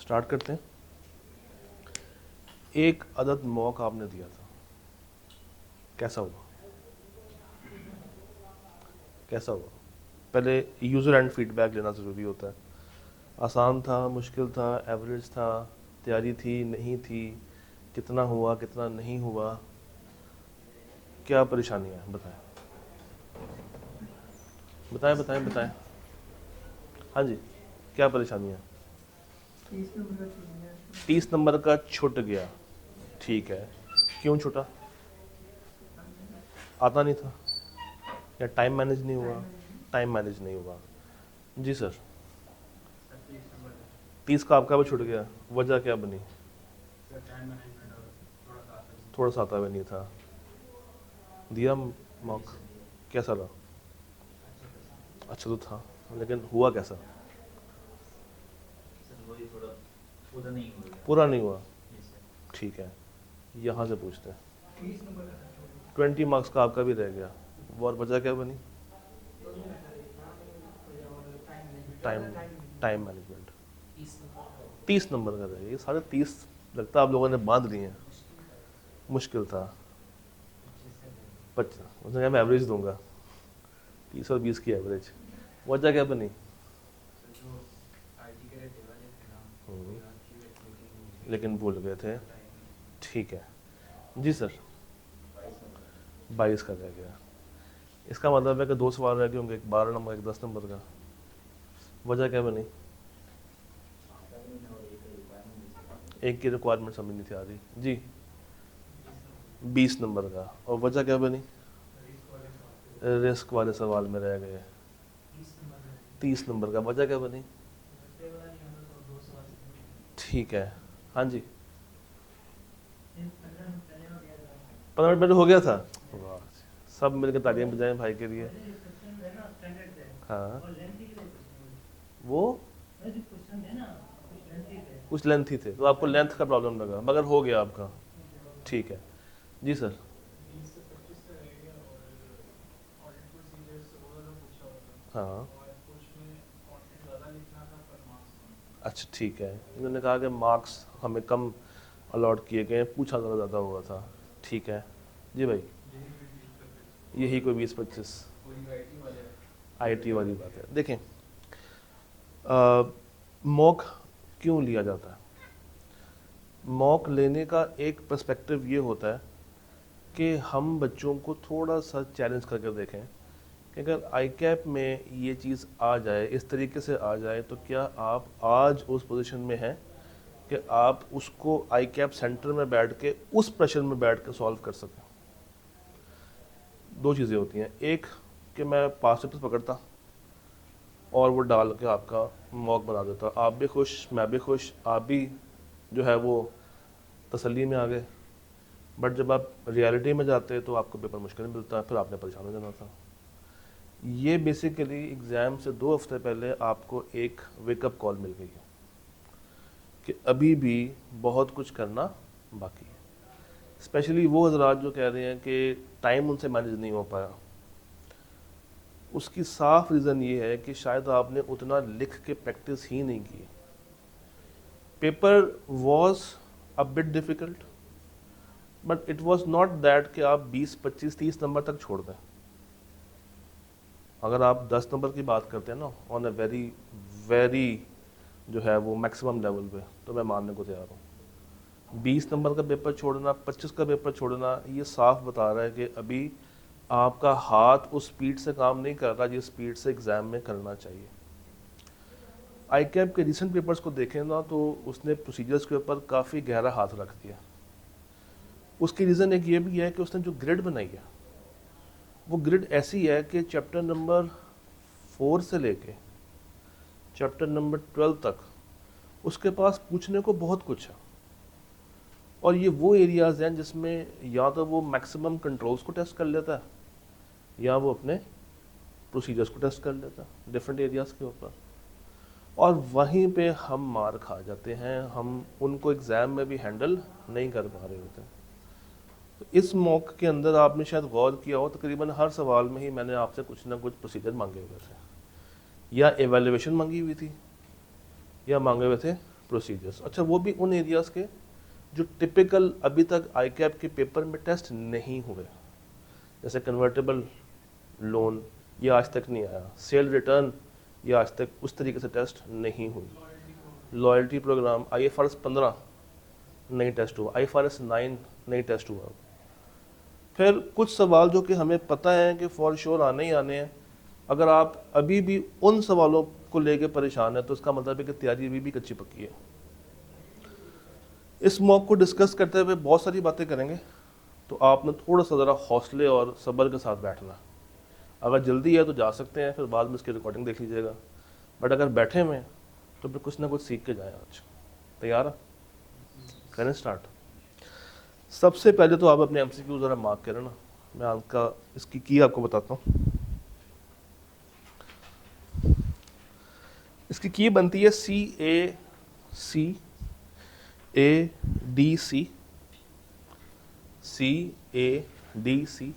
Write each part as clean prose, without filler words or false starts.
Start करते हैं। एक अदद मॉक आपने दिया था, कैसा हुआ? कैसा हुआ? पहले यूज़र एंड फीडबैक लेना ज़रूरी होता है। आसान था, मुश्किल था, एवरेज था, तैयारी थी, नहीं थी, कितना हुआ, कितना नहीं हुआ, क्या परेशानियाँ हैं बताएं। बताएं बताएं बताएं। हाँ जी, क्या परेशानियाँ? 30 नंबर का छूट गया, ठीक है, क्यों छूटा? आता नहीं था या टाइम मैनेज नहीं हुआ? टाइम मैनेज नहीं हुआ। जी सर, 30 का आपका भी छूट गया, वजह क्या बनी? थोड़ा सा आता भी नहीं था। दिया मौक, कैसा रहा? अच्छा तो था, लेकिन हुआ कैसा? पूरा नहीं हुआ, ठीक है। यहाँ से पूछते हैं। 20 मार्क्स का आपका भी रह गया, और वजह क्या बनी? Time time management. 30 नंबर का रह गया, ये साढ़े 30 लगता है आप लोगों ने बांध लिए हैं। मुश्किल था। 25, उसने कहा मैं एवरेज दूंगा, 30 और 20 की एवरेज। वजह क्या बनी? लेकिन भूल गए थे, ठीक है। जी सर, 22 का रह गया। इसका मतलब है कि 2 सवाल रह गए होंगे, एक 12 नंबर, एक 10 नंबर का। वजह क्या बनी? एक की रिक्वायरमेंट समझ नहीं थी आ रही जी। 20 नंबर का, और वजह क्या बनी? रिस्क वाले सवाल में रह गए। 30 नंबर का, वजह क्या बनी? ठीक है। हाँ जी, 15 मिनट पहले हो गया था। वाह, सब मिलकर तालियां बजाएं भाई के लिए। हाँ, वो कुछ लेंथी थे तो आपको लेंथ का प्रॉब्लम लगा, मगर हो गया आपका, ठीक है। जी सर, हाँ, अच्छा ठीक है। इन्होंने कहा कि मार्क्स हमें कम अलॉट किए गए, पूछा ज़रा ज़्यादा हुआ था, ठीक है। जी भाई, यही कोई 20-25 आईटी वाली बात है। देखें, मॉक क्यों लिया जाता है? मॉक लेने का एक पर्सपेक्टिव ये होता है कि हम बच्चों को थोड़ा सा चैलेंज करके देखें कि अगर आई कैप में ये चीज़ आ जाए, इस तरीके से आ जाए, तो क्या आप आज उस पोजीशन में हैं कि आप उसको आई कैप सेंटर में बैठ के, उस प्रेशर में बैठ के सॉल्व कर सकें। दो चीज़ें होती हैं, एक कि मैं पास पेपर्स पकड़ता और वो डाल के आपका मॉक बना देता, आप भी खुश, मैं भी खुश, आप भी जो है वो तसल्ली में आ गए। बट जब आप रियलिटी में जाते तो आपको पेपर मुश्किल मिलता है, फिर आपने परेशान हो जाना था। ये बेसिकली एग्ज़ाम से 2 हफ्ते पहले आपको एक वेकअप कॉल मिल गई है कि अभी भी बहुत कुछ करना बाकी है। स्पेशली वो हजरात जो कह रहे हैं कि टाइम उनसे मैनेज नहीं हो पाया, उसकी साफ रीज़न ये है कि शायद आपने उतना लिख के प्रैक्टिस ही नहीं की। Paper was a bit difficult, but it was not that कि आप 20, 25, 30 नंबर तक छोड़ दें। अगर आप 10 नंबर की बात करते हैं ना, ऑन अ वेरी वेरी जो है वो मैक्सिमम लेवल पे, तो मैं मानने को तैयार हूँ। 20 नंबर का पेपर छोड़ना, 25 का पेपर छोड़ना, ये साफ बता रहा है कि अभी आपका हाथ उस स्पीड से काम नहीं कर रहा जिस स्पीड से एग्ज़ाम में करना चाहिए। आई कैप के रिसेंट पेपर्स को देखें ना, तो उसने प्रोसीजर्स के ऊपर काफ़ी गहरा हाथ रख दिया। उसकी रीज़न एक ये भी है कि उसने जो ग्रिड बनाई है, वो ग्रिड ऐसी है कि चैप्टर नंबर 4 से लेके चैप्टर नंबर 12 तक उसके पास पूछने को बहुत कुछ है। और ये वो एरियाज़ हैं जिसमें या तो वो मैक्सिमम कंट्रोल्स को टेस्ट कर लेता है या वो अपने प्रोसीजर्स को टेस्ट कर लेता है डिफरेंट एरियाज़ के ऊपर, और वहीं पे हम मार खा जाते हैं, हम उनको एग्ज़ाम में भी हैंडल नहीं कर पा रहे होते। तो इस मॉक के अंदर आपने शायद गौर किया हो, तकरीबन हर सवाल में ही मैंने आपसे कुछ ना कुछ प्रोसीजर मांगे हुए थे, या एवेल्युएशन मांगी हुई थी, या मांगे हुए थे प्रोसीजर्स। अच्छा, वो भी उन एरियाज़ के जो टिपिकल अभी तक आई कैप के पेपर में टेस्ट नहीं हुए, जैसे कन्वर्टेबल लोन ये आज तक नहीं आया, सेल रिटर्न ये आज तक उस तरीके से टेस्ट नहीं हुई, लॉयल्टी प्रोग्राम IFRS 15 नहीं टेस्ट हुआ, IFRS 9 नहीं टेस्ट हुआ। फिर कुछ सवाल जो कि हमें पता है कि फॉर श्योर आने ही आने हैं, अगर आप अभी भी उन सवालों को लेके परेशान है तो इसका मतलब है कि तैयारी अभी भी कच्ची पक्की है। इस मॉक को डिस्कस करते हुए बहुत सारी बातें करेंगे, तो आपने थोड़ा सा ज़रा हौसले और सब्र के साथ बैठना। अगर जल्दी है तो जा सकते हैं, फिर बाद में इसकी रिकॉर्डिंग देख लीजिएगा, बट अगर बैठे हुए हैं तो फिर कुछ ना कुछ सीख के जाएं। आज तैयार है? करें स्टार्ट। सबसे पहले तो आप अपने MCQ ज़रा मार्क करें ना, मैं आपका इसकी की आपको बताता हूँ। इसकी की बनती है CAC ADC CADC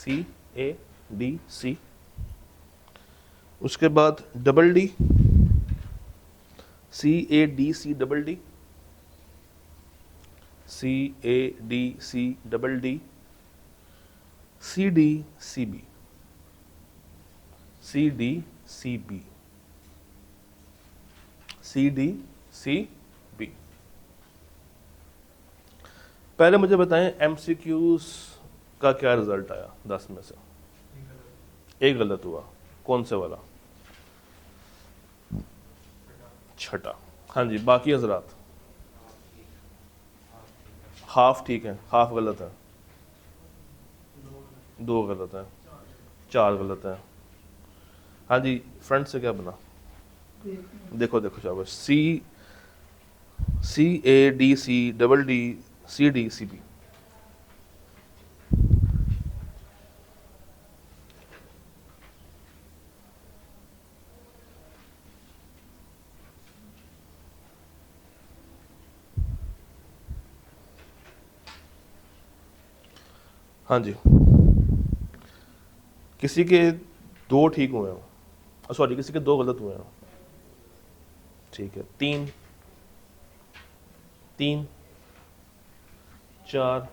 CADC, उसके बाद double D CADC double D CADC double D CDCB CDCB CDCB। पहले मुझे बताएं MCQs का क्या रिजल्ट आया? 10 में से एक गलत हुआ, कौन से वाला? छठा। हाँ जी, बाकी हजरात हाफ ठीक है, हाफ गलत है, 2 गलत है, 4 गलत है। हाँ जी, फ्रंट से क्या बना? देखो देखो शाबाश, CADC डबल डी CDCB। हाँ जी, किसी के 2 ठीक हुए हो, सॉरी किसी के 2 गलत हुए हो, ठीक है। 3 3 4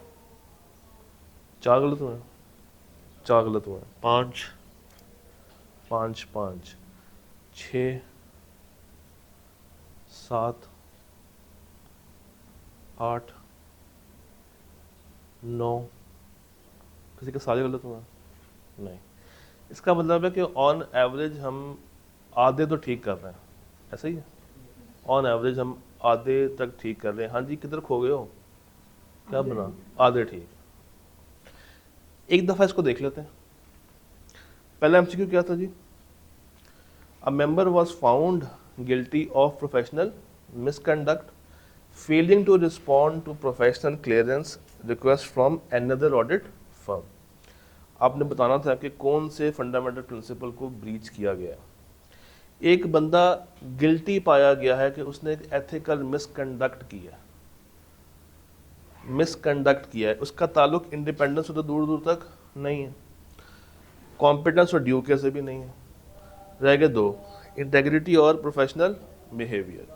4 गलत हुए, 4 गलत हुए, 5 5 5 6 7 8 9, किसी के सारे गलत हुए नहीं। इसका मतलब है कि ऑन एवरेज हम आधे तो ठीक कर रहे हैं, ऐसा ही है, ऑन एवरेज हम आधे तक ठीक कर रहे हैं। हाँ जी, किधर खो गए हो? क्या बना? आधे ठीक। एक दफ़ा इसको देख लेते हैं। पहला MCQ क्या था जी? A member was found guilty of professional misconduct failing to respond to professional clearance request from another audit firm. आपने बताना था कि कौन से फंडामेंटल प्रिंसिपल को ब्रीच किया गया है। एक बंदा गिल्टी पाया गया है कि उसने एक एथिकल मिसकंडक्ट किया है, उसका ताल्लुक इंडिपेंडेंस से तो दूर दूर तक नहीं है, कॉम्पिटेंस और ड्यू केयर से भी नहीं है। रह गए 2, इंटेग्रिटी और प्रोफेशनल बिहेवियर।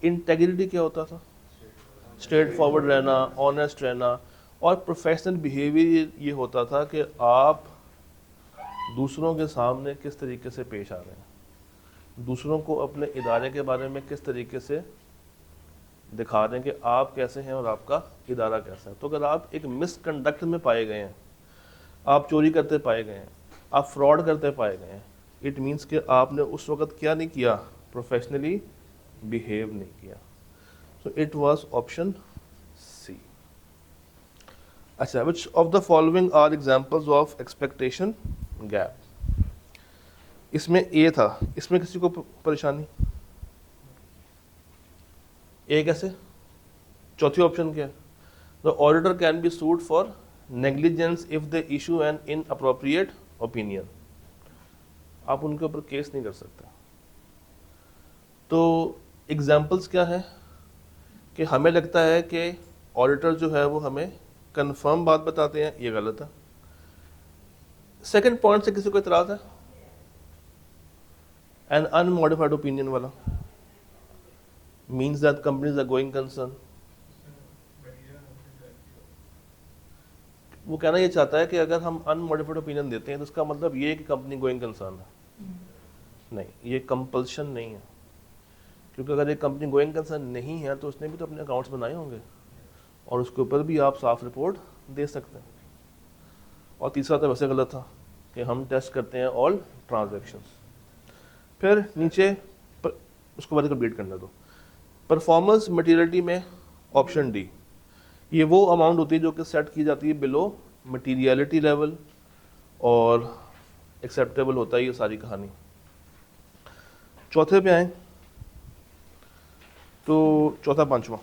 इंटेग्रिटी क्या होता था? स्ट्रेट फॉरवर्ड रहना, ऑनेस्ट रहना, और प्रोफेशनल बिहेवियर ये होता था कि आप दूसरों के सामने किस तरीके से पेश आ रहे हैं, दूसरों को अपने इदारे के बारे में किस तरीके से दिखा रहे हैं कि आप कैसे हैं और आपका इदारा कैसा है। तो अगर आप एक मिसकंडक्ट में पाए गए हैं, आप चोरी करते पाए गए हैं, आप फ्रॉड करते पाए गए हैं, इट मीन्स कि आपने उस वक्त क्या नहीं किया? प्रोफेशनली बिहेव नहीं किया। So it was option C. अच्छा, which of the following are examples of expectation gap? इसमें ए था, इसमें किसी को परेशानी? ए कैसे? चौथी ऑप्शन क्या है? The auditor can be sued for negligence if they issue an inappropriate opinion. आप उनके ऊपर केस नहीं कर सकते। तो एग्जाम्पल्स क्या है कि हमें लगता है कि ऑडिटर जो है वो हमें कंफर्म बात बताते हैं, ये गलत है। सेकंड पॉइंट से किसी को इतराज है? एन अनमॉडिफाइड ओपिनियन वाला means that companies are going concern. वो कहना ये चाहता है कि अगर हम अनमॉडिफाइड ओपिनियन देते हैं तो इसका मतलब ये है कि कंपनी गोइंग कंसर्न है। नहीं, ये कंपल्शन नहीं है, क्योंकि अगर एक कंपनी गोइंग कंसर्न नहीं है तो उसने भी तो अपने अकाउंट्स बनाए होंगे और उसके ऊपर भी आप साफ रिपोर्ट दे सकते हैं। और तीसरा तो वैसे गलत था कि हम टेस्ट करते हैं ऑल ट्रांजैक्शंस। फिर नीचे उसको बाद कंप्लीट करने दो। परफॉर्मेंस मटीरियलिटी में ऑप्शन डी, ये वो अमाउंट होती है जो कि सेट की जाती है बिलो मटीरियलिटी लेवल और एक्सेप्टेबल होता है ये सारी कहानी। चौथे पे आए तो चौथा पांचवा,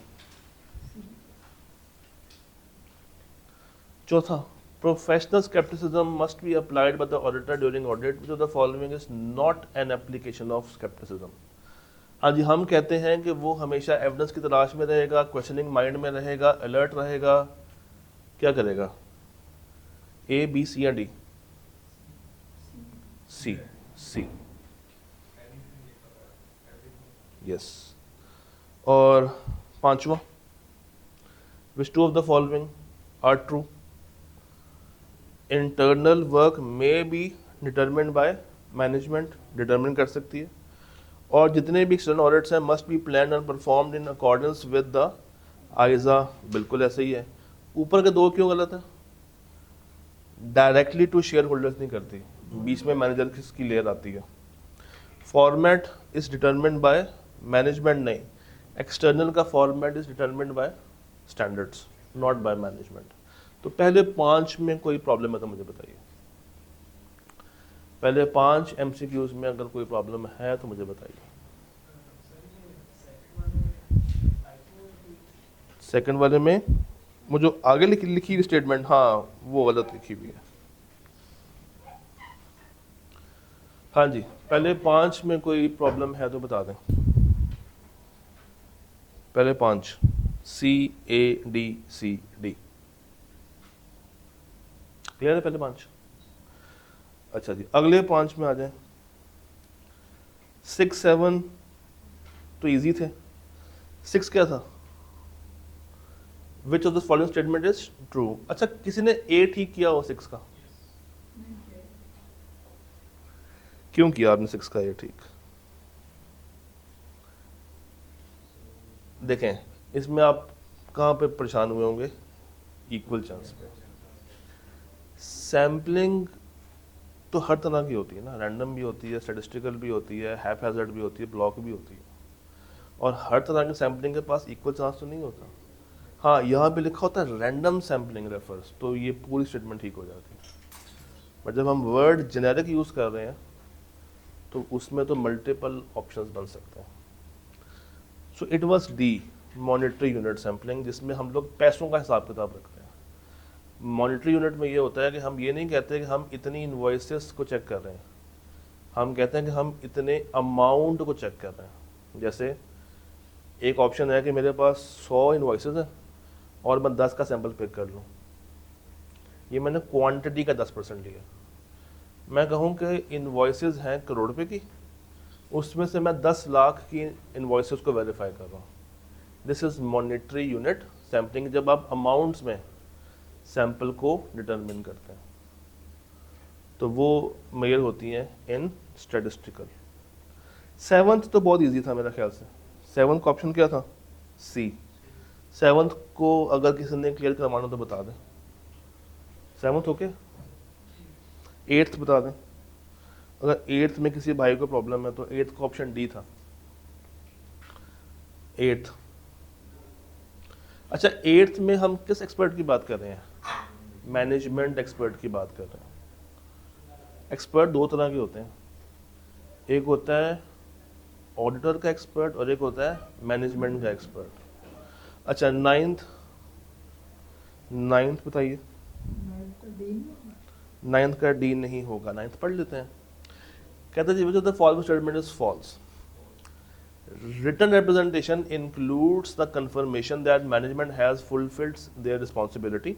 चौथा, professional scepticism must be applied by the auditor during audit which of the following is not an application of scepticism. हाँ जी, हम कहते हैं कि वो हमेशा एविडेंस की तलाश में रहेगा, क्वेश्चनिंग माइंड में रहेगा, अलर्ट रहेगा, क्या करेगा? ए, बी, सी या डी? सी, सी, यस। और पांचवा, which two of the following are true? Internal work may be determined by management, determine कर सकती है। और जितने भी एक्सटर्नल ऑडिट्स हैं must be plan and performed in accordance with the ISA, बिल्कुल ऐसे ही है। ऊपर के दो क्यों गलत है? डायरेक्टली टू शेयर होल्डर्स नहीं करती, बीच में मैनेजर की लेयर आती है। Format is determined by management, नहीं, एक्सटर्नल का format is determined bye standards, not by management. तो पहले 5 में कोई प्रॉब्लम है तो मुझे बताइए। पहले 5 MCQs में अगर कोई प्रॉब्लम है तो मुझे बताइए। सेकंड वाले में वो जो आगे लिखी हुई स्टेटमेंट, हाँ वो गलत लिखी हुई है। हाँ जी, पहले 5 में कोई प्रॉब्लम है तो बता दें। पहले 5, CADCD क्लियर है? पहले 5। अच्छा जी, अगले 5 में आ जाए। 6, 7 तो इजी थे। 6 क्या था? विच of the following statement is true? अच्छा, किसी ने ए ठीक किया हो 6 का? क्यों किया आपने 6 का ए ठीक? देखें, इसमें आप कहाँ पे परेशान हुए होंगे? इक्वल चांस पे। सैम्पलिंग तो हर तरह की होती है ना, रैंडम भी होती है, स्टैटिस्टिकल भी होती है, हैफ हैजर्ड भी होती है, ब्लॉक भी होती है, और हर तरह की सैम्पलिंग के पास इक्वल चांस तो नहीं होता। हाँ, यहाँ पे लिखा होता है रैंडम सैम्पलिंग रेफर्स, तो ये पूरी स्टेटमेंट ठीक हो जाती है। बट जब हम वर्ड जेनेरिक यूज़ कर रहे हैं तो उसमें तो मल्टीपल ऑप्शंस बन सकते हैं। सो it was D, monetary unit sampling, जिसमें हम लोग पैसों का हिसाब किताब रखते हैं। मॉनिटरी यूनिट में ये होता है कि हम ये नहीं कहते कि हम इतनी इन्वॉइसेस को चेक कर रहे हैं, हम कहते हैं कि हम इतने अमाउंट को चेक कर रहे हैं। जैसे एक ऑप्शन है कि मेरे पास 100 इन्वॉइसेस हैं और मैं 10 का सैंपल पिक कर लूँ, ये मैंने क्वांटिटी का 10% लिया। मैं कहूँ कि इन्वॉइसेस हैं करोड़ रुपए की, उसमें से मैं 10 लाख की इन्वॉइसेस को वेरीफाई कर रहा हूँ। This is monetary unit sampling, जब आप अमाउंट्स में सैंपल को डिटरमिन करते हैं, तो वो मेजर होती हैं इन स्टैटिस्टिकल। 7th तो बहुत इजी था मेरा ख्याल से। 7th का ऑप्शन क्या था? सी। 7th को अगर किसी ने क्लियर करवाना तो बता दें। 7th okay. 8th बता दें। अगर 8th में किसी भाई को प्रॉब्लम है तो 8th का ऑप्शन डी था। 8th, अच्छा 8th में हम किस एक्सपर्ट की बात कर रहे हैं? मैनेजमेंट एक्सपर्ट की बात कर रहे हैं। एक्सपर्ट 2 तरह के होते हैं, एक होता है ऑडिटर का एक्सपर्ट और एक होता है मैनेजमेंट का एक्सपर्ट। अच्छा 9th बताइए। 9th का डी नहीं होगा, 9th पढ़ लेते हैं। कहते हैं the following statement is false. Written representation includes the confirmation that management has fulfilled their responsibility.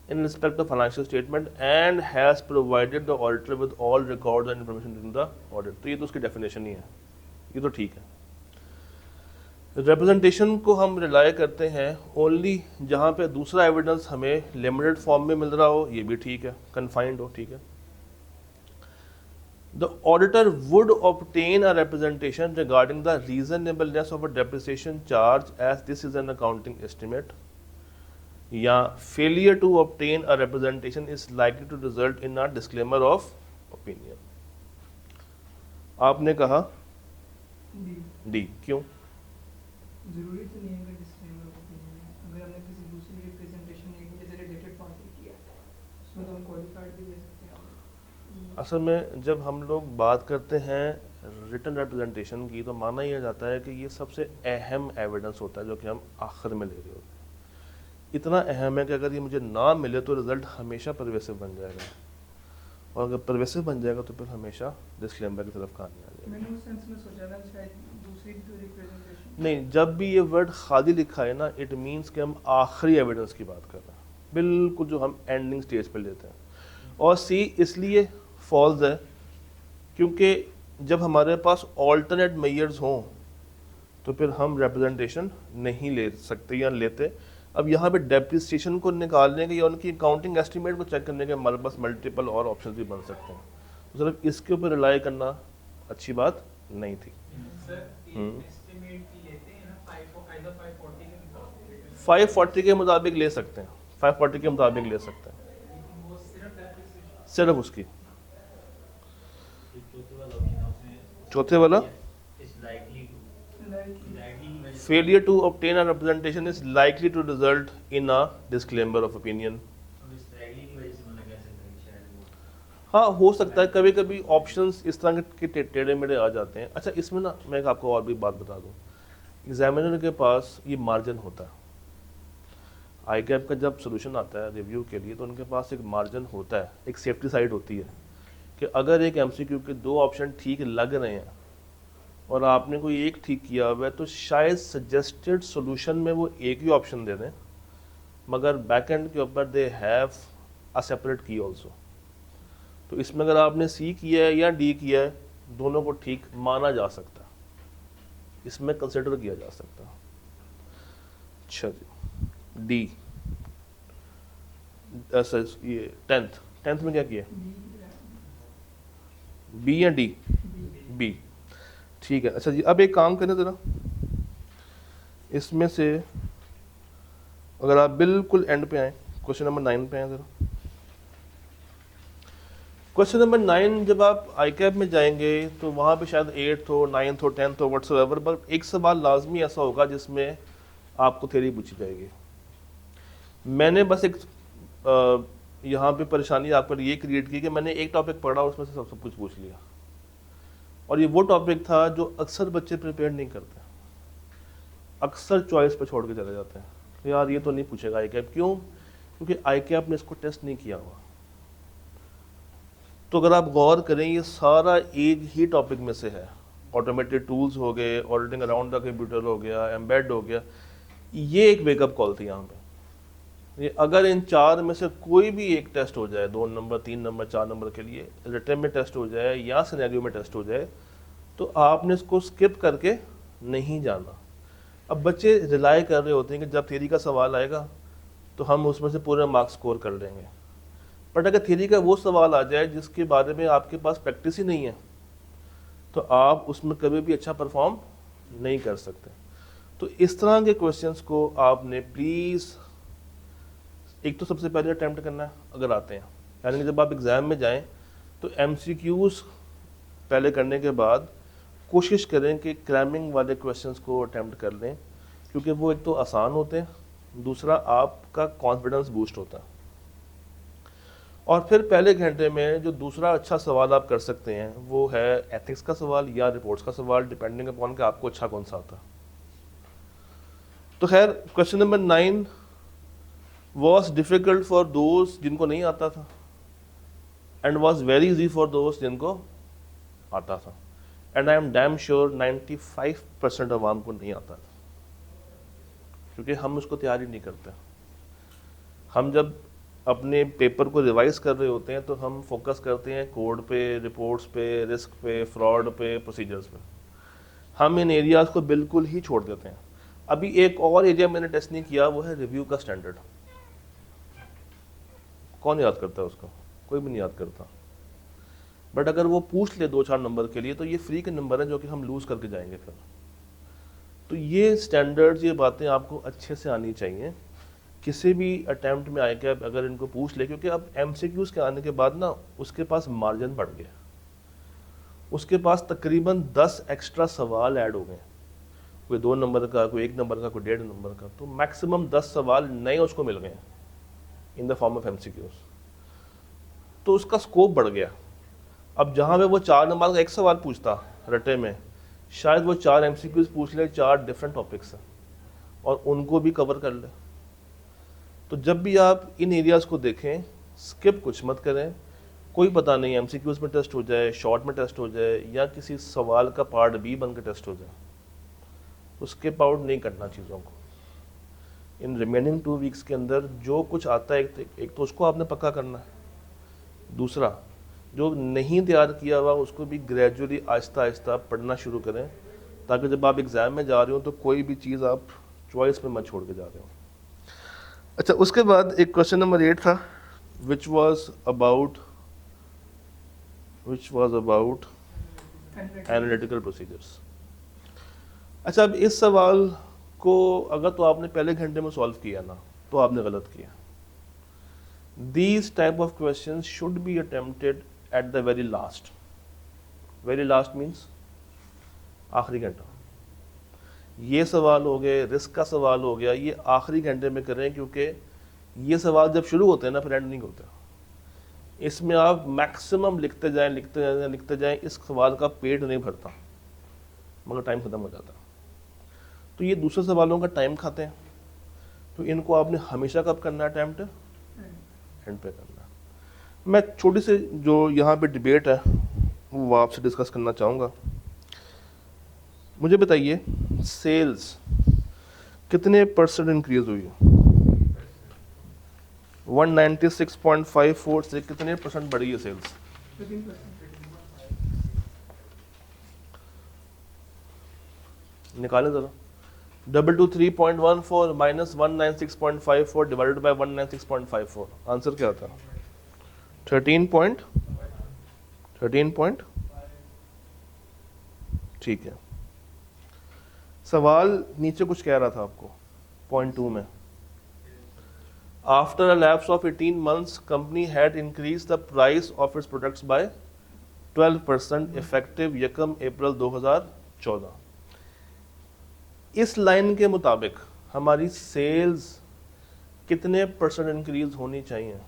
in respect of financial statement and has provided the auditor with all records and information during the audit। तो ये तो उसकी definition ही है, ये तो ठीक है। Representation को हम रिलाय करते हैं ओनली जहाँ पे दूसरा एविडेंस हमें लिमिटेड फॉर्म में मिल रहा हो, ये भी ठीक है, कन्फाइंड हो, ठीक है। The auditor would obtain a representation regarding the reasonableness of a depreciation charge as this is an accounting estimate, या failure to obtain a representation is likely to result in a disclaimer of opinion। आपने कहा D, क्यों? जरूरी तो नहीं है कि disclaimer of opinion है। अगर हमने किसी दूसरी रिप्रेजेंटेशन एक जैसे रिलेटेड पार्टी किया उसमें तो हम क्वालिफाइड भी ले सकते हैं। असल में जब हम लोग बात करते हैं रिटन रिप्रेजेंटेशन की तो माना यह जाता है कि ये सबसे अहम एविडेंस होता है जो कि हम आखिर में ले रहे होते हैं। इतना अहम है कि अगर ये मुझे ना मिले तो रिजल्ट हमेशा परवेसिव बन जाएगा, और अगर परवेसिव बन जाएगा तो फिर हमेशा डिस्क्लेमर की तरफ कहानी आ जाएगी। मैंने उस सेंस में सोचा था शायद दूसरी रिप्रेजेंटेशन नहीं, जब भी ये वर्ड खाली लिखा है ना, इट मीन्स कि हम आखिरी एविडेंस की बात कर रहे हैं, बिल्कुल जो हम एंडिंग स्टेज पे लेते हैं। और सी इसलिए फॉल्स है क्योंकि जब हमारे पास ऑल्टरनेट मेयर्स हों तो फिर हम रिप्रेजेंटेशन नहीं ले सकते या लेते। अब यहाँ पे डेप्रिसिएशन को निकालने के या उनकी अकाउंटिंग एस्टीमेट को चेक करने के हमारे पास मल्टीपल और ऑप्शन भी बन सकते हैं, तो सिर्फ इसके ऊपर रिलाई करना अच्छी बात नहीं थी। 540 के मुताबिक ले सकते हैं, 540 के मुताबिक ले सकते हैं, सिर्फ उसकी। चौथे वाला failure to obtain a representation is likely to result in a disclaimer of opinion। हाँ, हो सकता है, कभी कभी ऑप्शंस इस तरह के टेढ़े मेढ़े आ जाते हैं। अच्छा, इसमें ना मैं आपको और भी बात बता दूं, एग्जामिनर के पास ये मार्जिन होता है। आई कैप का जब सोल्यूशन आता है रिव्यू के लिए तो उनके पास एक मार्जिन होता है, एक सेफ्टी साइड होती है कि अगर एक एमसीक्यू के 2 ऑप्शन ठीक लग रहे हैं और आपने कोई एक ठीक किया हुआ है तो शायद सजेस्टेड सॉल्यूशन में वो एक ही ऑप्शन दे दें, मगर बैक एंड के ऊपर दे हैव अ सेपरेट की ऑल्सो। तो इसमें अगर आपने सी किया है या डी किया है, दोनों को ठीक माना जा सकता है, इसमें कंसिडर किया जा सकता है। अच्छा जी, डी ये टेंथ में क्या किया, बी या डी? बी, ठीक है। अच्छा जी, अब एक काम करें ज़रा, इसमें से अगर आप बिल्कुल एंड पे आए, क्वेश्चन नंबर 9 पे आए ज़रा। क्वेश्चन नंबर 9 जब आप आई कैप में जाएंगे तो वहाँ पे शायद 8th हो, 9th हो, 10th हो, व्हाट्सएवर, बट एक सवाल लाजमी ऐसा होगा जिसमें आपको थ्योरी पूछी जाएगी। मैंने बस एक यहाँ पे परेशानी आप पर ये क्रिएट की कि मैंने एक टॉपिक पढ़ा उसमें से सब कुछ पूछ लिया, और ये वो टॉपिक था जो अक्सर बच्चे प्रिपेयर नहीं करते, अक्सर चॉइस पे छोड़ के चले जाते हैं तो यार ये तो नहीं पूछेगा आई कैप। क्यों? क्योंकि आई कैप ने इसको टेस्ट नहीं किया हुआ। तो अगर आप गौर करें, ये सारा एक ही टॉपिक में से है। ऑटोमेटेड टूल्स हो गए, ऑडिटिंग अराउंड द कंप्यूटर हो गया, एम्बेड हो गया। ये एक वेकअप कॉल थी यहाँ पे। ये अगर इन 4 में से कोई भी एक टेस्ट हो जाए, 2 नंबर, 3 नंबर, 4 नंबर के लिए रिटन में टेस्ट हो जाए या सिनेरियो में टेस्ट हो जाए, तो आपने इसको स्किप करके नहीं जाना। अब बच्चे रिलाई कर रहे होते हैं कि जब थ्योरी का सवाल आएगा तो हम उसमें से पूरे मार्क्स स्कोर कर लेंगे, बट अगर थ्योरी का वो सवाल आ जाए जिसके बारे में आपके पास प्रैक्टिस ही नहीं है तो आप उसमें कभी भी अच्छा परफॉर्म नहीं कर सकते। तो इस तरह के क्वेश्चंस को आपने प्लीज़ एक तो सबसे पहले अटैम्प्ट करना है अगर आते हैं, यानी कि जब आप एग्ज़ाम में जाएं तो एमसीक्यूज़ पहले करने के बाद कोशिश करें कि क्रैमिंग वाले क्वेश्चंस को अटैम्प्ट कर लें, क्योंकि वो एक तो आसान होते हैं, दूसरा आपका कॉन्फिडेंस बूस्ट होता है। और फिर पहले घंटे में जो दूसरा अच्छा सवाल आप कर सकते हैं वो है एथिक्स का सवाल या रिपोर्ट्स का सवाल, डिपेंडिंग अपॉन कि आपको अच्छा कौन सा आता है। तो खैर, question number 9 was difficult for those जिनको नहीं आता था and was very easy for those जिनको आता था, and I am damn sure 95% अवाम को नहीं आता था, क्योंकि हम उसको तैयारी नहीं करते। हम जब अपने पेपर को रिवाइज कर रहे होते हैं तो हम फोकस करते हैं कोड पे, रिपोर्ट्स पे, रिस्क पे, फ्रॉड पे, प्रोसीजर्स पे। हम इन एरियाज़ को बिल्कुल ही छोड़ देते हैं। अभी एक और एरिया मैंने टेस्ट नहीं किया, वो है रिव्यू का स्टैंडर्ड। कौन याद करता है उसको? कोई भी नहीं याद करता। बट अगर वो पूछ ले 2-4 नंबर के लिए तो ये फ्री के नंबर हैं जो कि हम लूज़ करके जाएंगे फिर। तो ये स्टैंडर्ड्स, ये बातें आपको अच्छे से आनी चाहिए किसी भी अटैम्प्ट में आए कि अगर इनको पूछ ले, क्योंकि अब एमसीक्यूज़ के आने के बाद ना उसके पास मार्जिन बढ़ गया, उसके पास तकरीबन 10 एक्स्ट्रा सवाल ऐड हो गए, कोई 2 नंबर का, कोई 1 नंबर का, कोई 1.5 नंबर का, तो मैक्सिमम 10 सवाल नए उसको मिल गए in the form of MCQs. तो उसका स्कोप बढ़ गया। अब जहाँ पे वो 4 नंबर का एक सवाल पूछता रटे में, शायद वो 4 एमसीक्यूज़ पूछ ले 4 डिफरेंट टॉपिक्स हैं और उनको भी कवर कर ले। तो जब भी आप इन एरियाज़ को देखें, स्किप कुछ मत करें। कोई पता नहीं एमसीक्यूज़ में टेस्ट हो जाए, शॉर्ट में टेस्ट हो जाए, या किसी सवाल का पार्ट बी बन के टेस्ट हो जाए, तो स्किप आउट नहीं करना चीज़ों को। इन रिमेनिंग 2 वीक्स के अंदर जो कुछ आता है, एक तो उसको आपने पक्का करना है, दूसरा जो नहीं तैयार किया हुआ उसको भी ग्रेजुअली आहिस्ता आहिस्ता पढ़ना शुरू करें, ताकि जब आप एग्ज़ाम में जा रहे हो तो कोई भी चीज़ आप चॉइस पे मत छोड़ के जा रहे हो। अच्छा, उसके बाद एक क्वेश्चन नंबर 8 था which was about analytical procedures. अच्छा, अब इस सवाल को अगर तो आपने पहले घंटे में सॉल्व किया ना तो आपने गलत किया। These type of questions should be attempted at the very last. Very last means आखिरी घंटा। ये सवाल हो गए, रिस्क का सवाल हो गया, ये आखिरी घंटे में करें, क्योंकि ये सवाल जब शुरू होते हैं ना फिर एंड नहीं होता। इसमें आप मैक्सिमम लिखते जाएं, इस सवाल का पेट नहीं भरता मगर टाइम ख़त्म हो जाता। तो ये दूसरे सवालों का टाइम खाते हैं, तो इनको आपने हमेशा कब करना है? अटैम्प्ट एंड पे करना है। मैं छोटी सी जो यहाँ पे डिबेट है वो आपसे डिस्कस करना चाहूँगा। मुझे बताइए, सेल्स कितने % इंक्रीज हुई है? 196.54 से कितने % बढ़ी है सेल्स? 13%। निकालें ज़रा। 223.14 माइनस 196.54 डिवाइडेड बाय 196.54, आंसर क्या आता है? 13 ठीक है। सवाल नीचे कुछ कह रहा था आपको, पॉइंट 2 में, after a lapse of 18 months company had increase the price of its products by 12% effective 1 April 2014। इस लाइन के मुताबिक हमारी सेल्स कितने % इंक्रीज होनी चाहिए?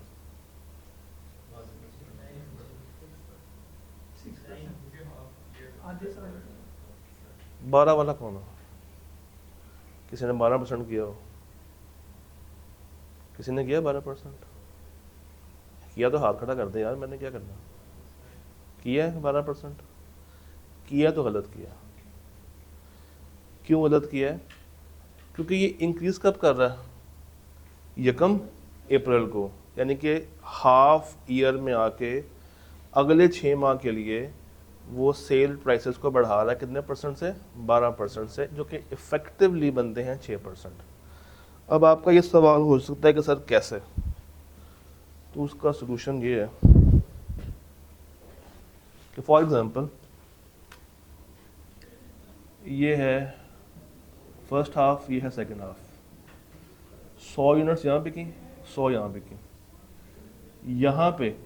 12 वाला कौन है? किसी ने 12% किया हो? किसी ने किया 12%? किया तो हाथ खड़ा कर दे यार, मैंने क्या करना? किया है 12%? किया तो गलत किया। क्यों गलत किया है? क्योंकि ये इंक्रीज कब कर रहा है? 1 अप्रैल को, यानी कि हाफ ईयर में आके अगले 6 माह के लिए वो सेल प्राइसेस को बढ़ा रहा है कितने % से? 12% से, जो कि इफेक्टिवली बनते हैं 6%। अब आपका ये सवाल हो सकता है कि सर कैसे? तो उसका सलूशन ये है कि फॉर एग्जांपल ये है फर्स्ट हाफ, ये है सेकंड हाफ। 100 यूनिट्स यहाँ बिकी, 100 यहाँ बिकी। यहाँ पे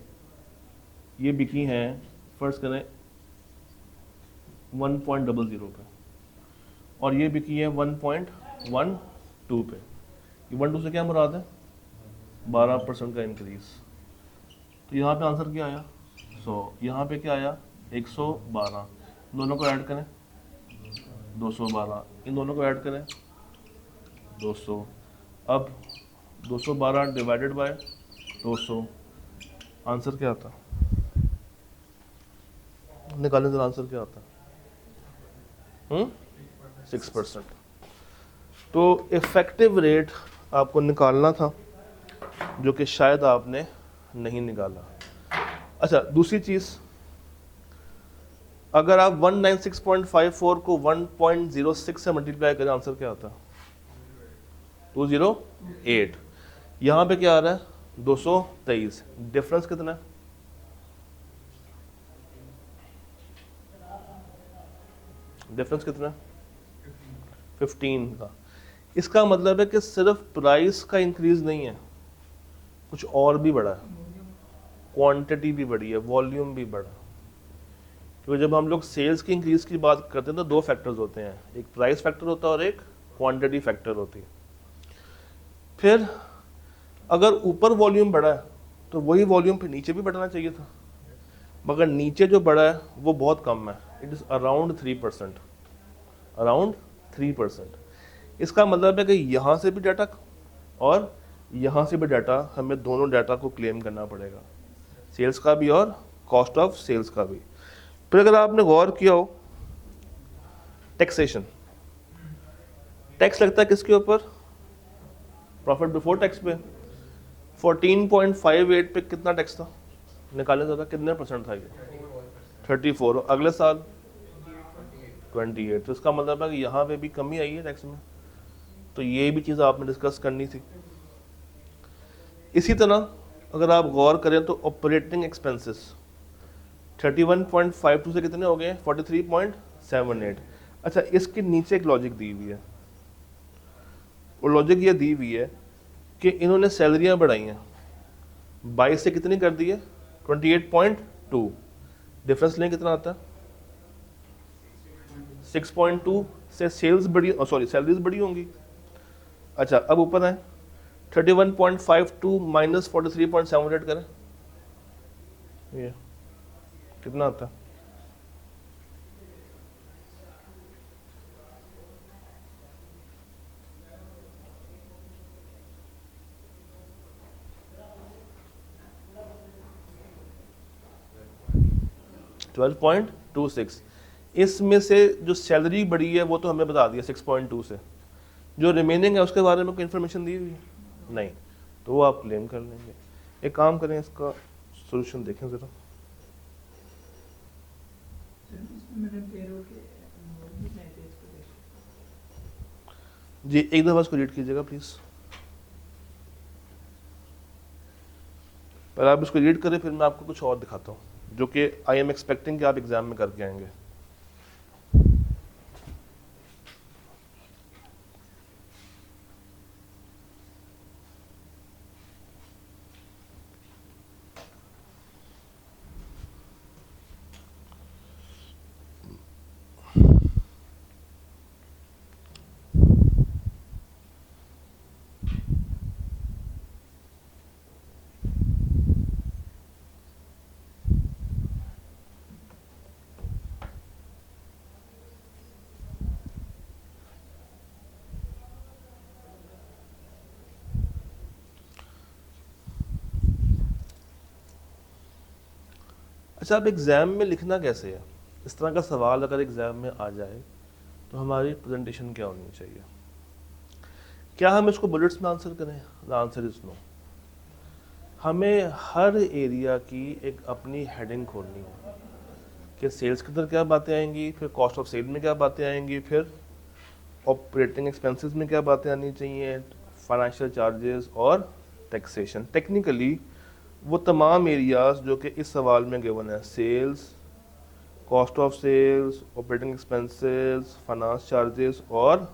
ये बिकी हैं, फर्स्ट करें 1.00 पे, और ये बिकी है 1.12 पे। ये 12 से क्या मुराद है? 12% का इंक्रीज। तो यहाँ पे आंसर क्या आया? 100। यहाँ पे क्या आया? 112। दोनों को ऐड करें 212, इन दोनों को ऐड करें 200। अब 212 डिवाइडेड बाय 200, आंसर क्या आता? निकालें जरा, आंसर क्या आता? 6%। तो इफेक्टिव रेट आपको निकालना था जो कि शायद आपने नहीं निकाला। अच्छा, दूसरी चीज़, अगर आप 196.54 को 1.06 से मल्टीप्लाई करें, आंसर क्या आता है? 208। यहाँ पे क्या आ रहा है? 223। डिफरेंस कितना है? डिफरेंस कितना है? 15 का। इसका मतलब है कि सिर्फ प्राइस का इंक्रीज नहीं है, कुछ और भी बढ़ा है, क्वांटिटी भी बढ़ी है, वॉल्यूम भी बढ़ा। क्योंकि जब हम लोग सेल्स की इंक्रीज की बात करते हैं तो दो फैक्टर्स होते हैं, एक प्राइस फैक्टर होता है और एक क्वांटिटी फैक्टर होती है। फिर अगर ऊपर वॉल्यूम बढ़ा है तो वही वॉल्यूम फिर नीचे भी बढ़ना चाहिए था, मगर नीचे जो बढ़ा है वो बहुत कम है, इट इज़ अराउंड 3%, अराउंड 3%। इसका मतलब है कि यहाँ से भी डाटा और यहाँ से भी डाटा, हमें दोनों डाटा को क्लेम करना पड़ेगा, सेल्स का भी और कॉस्ट ऑफ सेल्स का भी। फिर अगर आपने गौर किया हो, टैक्सेशन, टैक्स लगता है किसके ऊपर? प्रॉफिट बिफोर टैक्स पे। 14.58 पे कितना टैक्स था? निकालने था, कितने परसेंट था ये? 34। अगले साल 28। तो इसका मतलब है कि यहाँ पे भी कमी आई है टैक्स में, तो ये भी चीज़ आपने डिस्कस करनी थी। इसी तरह अगर आप गौर करें तो ऑपरेटिंग एक्सपेंसेस 31.52 से कितने हो गए? 43.78। अच्छा, इसके नीचे एक लॉजिक दी हुई है, और लॉजिक ये दी हुई है कि इन्होंने सैलरियां बढ़ाई हैं, 22 से कितनी कर दी है? 28.2। डिफरेंस लें कितना आता है? 6.2 से सेल्स बढ़ी, सॉरी सैलरीज बढ़ी होंगी। अच्छा, अब ऊपर है 31.52 माइनस 43.78 करें, ये कितना आता है? $12.26। इसमें से जो सैलरी बढ़ी है वो तो हमें बता दिया 6.2 से, जो रिमेनिंग है उसके बारे में कोई इन्फॉर्मेशन दी हुई है? नहीं, तो वो आप क्लेम कर लेंगे। एक काम करें, इसका सॉल्यूशन देखें ज़रा। जी, एक दफ़ा इसको रीड कीजिएगा प्लीज़। पर आप इसको रीड करें, फिर मैं आपको कुछ और दिखाता हूँ जो कि आई एम एक्सपेक्टिंग कि आप एग्जाम में करके आएंगे। अच्छा, अब एग्ज़ाम में लिखना कैसे है? इस तरह का सवाल अगर एग्ज़ाम में आ जाए तो हमारी प्रेजेंटेशन क्या होनी चाहिए? क्या हम इसको बुलेट्स में आंसर करें? The answer is no. हमें हर एरिया की एक अपनी हेडिंग खोलनी है कि सेल्स के अंदर क्या बातें आएंगी, फिर कॉस्ट ऑफ सेल में क्या बातें आएंगी, फिर ऑपरेटिंग एक्सपेंसेस में क्या बातें आनी चाहिए, फाइनेंशियल चार्जेस और टैक्सेशन। टेक्निकली वो तमाम एरियाज जो कि इस सवाल में गिवन है, sales, cost of sales, operating expenses, finance charges और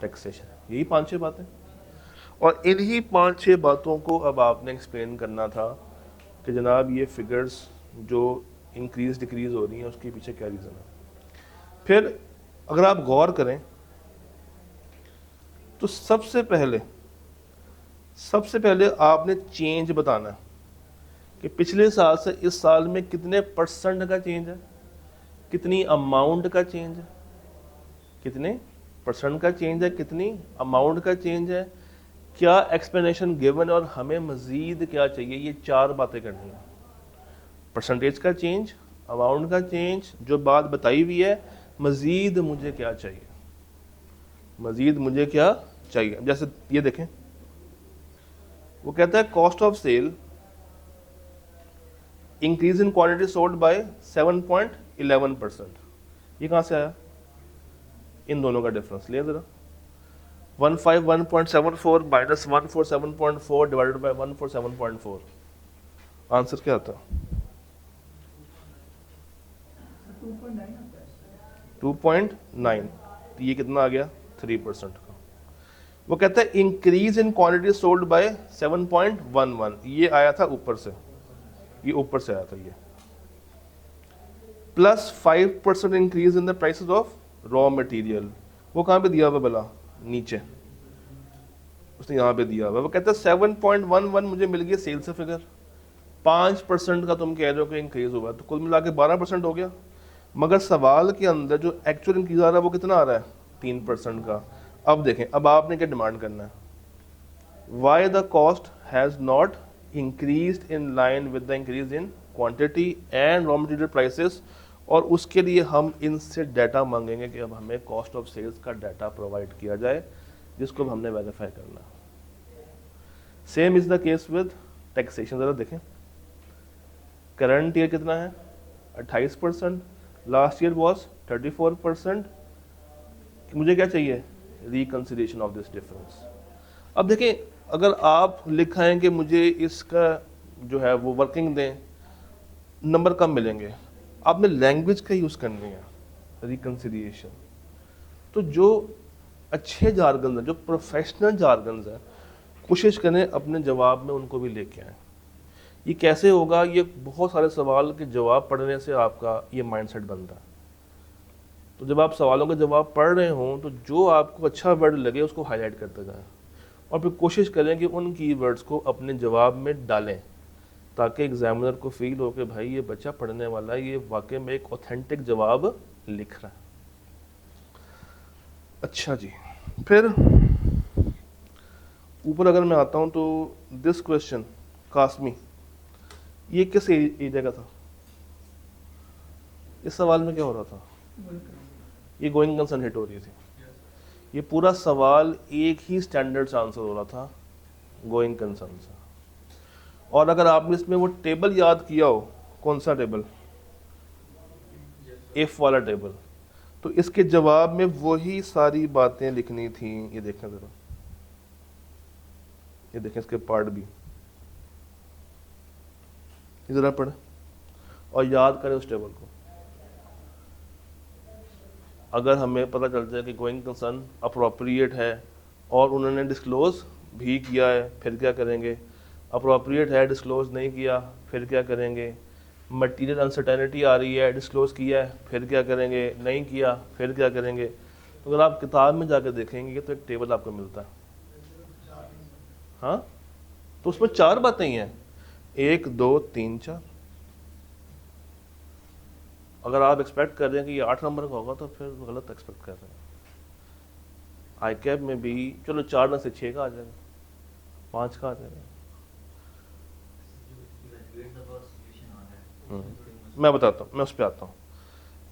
टैक्सेशन, यही 5-6 बातें। और इन्हीं 5-6 बातों को अब आपने एक्सप्लेन करना था कि जनाब ये फिगर्स जो इंक्रीज डिक्रीज हो रही हैं उसके पीछे क्या रीज़न है। फिर अगर आप गौर करें तो सबसे पहले आपने चेंज बताना है कि पिछले साल से इस साल में कितने % का चेंज है, कितनी अमाउंट का चेंज है, कितने % का चेंज है, कितनी अमाउंट का चेंज है, क्या एक्सप्लेनेशन गिवन है और हमें मज़ीद क्या चाहिए। ये 4 बातें करनी है, परसेंटेज का चेंज, अमाउंट का चेंज, जो बात बताई हुई है, मज़ीद मुझे क्या चाहिए, मज़ीद मुझे क्या चाहिए। जैसे ये देखें, वो कहता है cost of sale increase in quantity sold by 7.11%। ये कहाँ से आया? इन दोनों का डिफरेंस ले जरा, 151.74 माइनस 147.4 डिवाइडेड बाय 147.4, आंसर क्या आता? 2.9 आता है। 2.9। तो ये कितना आ गया? 3% का। वो कहता है increase in quantity sold by 7.11, ये आया था ऊपर से, ये ऊपर से आया था ये, plus 5% increase in the prices of raw material. वो कहाँ पे दिया हुआ भला? नीचे उसने यहाँ पे दिया हुआ। वो कहता है 7.11 मुझे मिल गया सेल से फिगर, 5% का तुम कह रहे हो कि इंक्रीज हुआ, तो कुल मिला के 12% हो गया। मगर सवाल के अंदर जो एक्चुअल इंक्रीज आ रहा है वो कितना आ रहा है? 3% का। अब देखें, अब आपने क्या डिमांड करना है? Why the cost has not increase in line with the increase in quantity and raw material prices, और उसके लिए हम इनसे डाटा मांगेंगे कि अब हमें कॉस्ट ऑफ सेल्स का डाटा प्रोवाइड किया जाए, जिसको अब हमने वेरीफाई करना है। Same is the case with taxation. जरा देखें, करंट ईयर कितना है? 28%, लास्ट ईयर वॉज 34%। मुझे क्या चाहिए? Reconciliation of this difference. अब देखें, अगर आप लिखाएं कि मुझे इसका जो है वो वर्किंग दें, नंबर कम मिलेंगे, आपने लैंग्वेज का यूज़ करनी है, रिकंसिलिएशन। तो जो अच्छे जार्गन्स हैं, जो प्रोफेशनल जार्गन्स हैं, कोशिश करें अपने जवाब में उनको भी लेके आएँ। ये कैसे होगा? ये बहुत सारे सवाल के जवाब पढ़ने से आपका ये माइंडसेट बनता है। तो जब आप सवालों के जवाब पढ़ रहे हों तो जो आपको अच्छा वर्ड लगे उसको हाईलाइट करते जाएं, और फिर कोशिश करें कि उन कीवर्ड्स को अपने जवाब में डालें, ताकि एग्जामिनर को फील हो कि भाई ये बच्चा पढ़ने वाला है, ये वाकई में एक ऑथेंटिक जवाब लिख रहा है। अच्छा जी, फिर ऊपर अगर मैं आता हूं तो दिस क्वेश्चन कास्मी, ये किस एरिया का था? इस सवाल में क्या हो रहा था? ये गोइंग कंसर्न हिट हो रही थी। ये पूरा सवाल एक ही स्टैंडर्ड से आंसर हो रहा था, गोइंग कंसर्न से। और अगर आपने इसमें वो टेबल याद किया हो, कौन सा टेबल? इफ वाला टेबल, तो इसके जवाब में वही सारी बातें लिखनी थी। ये देखें जरा, ये देखें इसके पार्ट भी, जरा पढ़े और याद करें उस टेबल को। अगर हमें पता चलता है कि गोइंग कंसर्न अप्रोप्रिएट है और उन्होंने डिस्क्लोज भी किया है, फिर क्या करेंगे? अप्रोप्रिएट है, डिस्क्लोज नहीं किया, फिर क्या करेंगे? मटीरियल अनसर्टेनिटी आ रही है, डिस्क्लोज किया है, फिर क्या करेंगे? नहीं किया, फिर क्या करेंगे? तो अगर आप किताब में जाकर देखेंगे तो एक टेबल आपको मिलता है, हाँ, तो उसमें 4 बातें ही हैं, 1 2 3 4। अगर आप एक्सपेक्ट कर रहे हैं कि ये 8 नंबर का होगा तो फिर गलत एक्सपेक्ट कर रहे हैं। आई कैप में भी चलो 4 में से 6 का आ जाएगा, 5 का आ जाएगा। मैं बताता हूँ, मैं उस पर आता हूँ।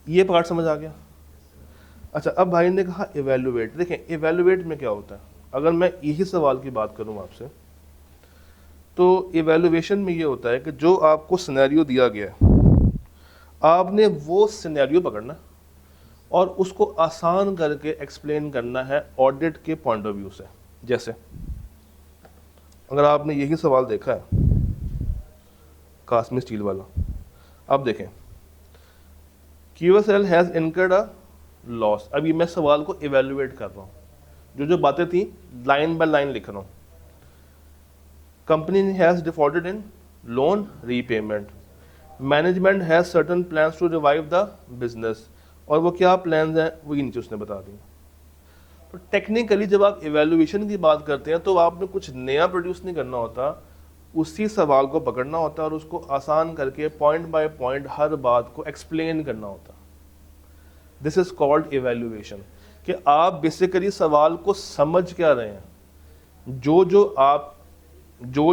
ये पार्ट समझ आ गया? अच्छा, अब भाई ने कहा इवेल्युएट। देखें, इवेल्युएट में क्या होता है? अगर मैं यही सवाल की बात करूँ आपसे, तो इवेल्युएशन में ये होता है कि जो आपको सिनेरियो दिया गया है, आपने वो सिनेरियो पकड़ना और उसको आसान करके एक्सप्लेन करना है ऑडिट के पॉइंट ऑफ व्यू से। जैसे अगर आपने यही सवाल देखा है कास्मी स्टील वाला, अब देखें, QSL has incurred a loss. अभी मैं सवाल को इवेल्युएट कर रहा हूँ, जो जो बातें थी लाइन बाय लाइन लिख रहा हूँ। Company has defaulted in loan repayment, management has certain plans to revive the business, और वो क्या प्लान्स हैं वही नीचे उसने बता दिए। तो टेक्निकली जब आप इवेल्युएशन की बात करते हैं तो आपने कुछ नया प्रोड्यूस नहीं करना होता, उसी सवाल को पकड़ना होता है और उसको आसान करके पॉइंट बाय पॉइंट हर बात को एक्सप्लेन करना होता। दिस इज कॉल्ड इवेल्युएशन, कि आप बेसिकली सवाल को समझ क्या रहे हैं, जो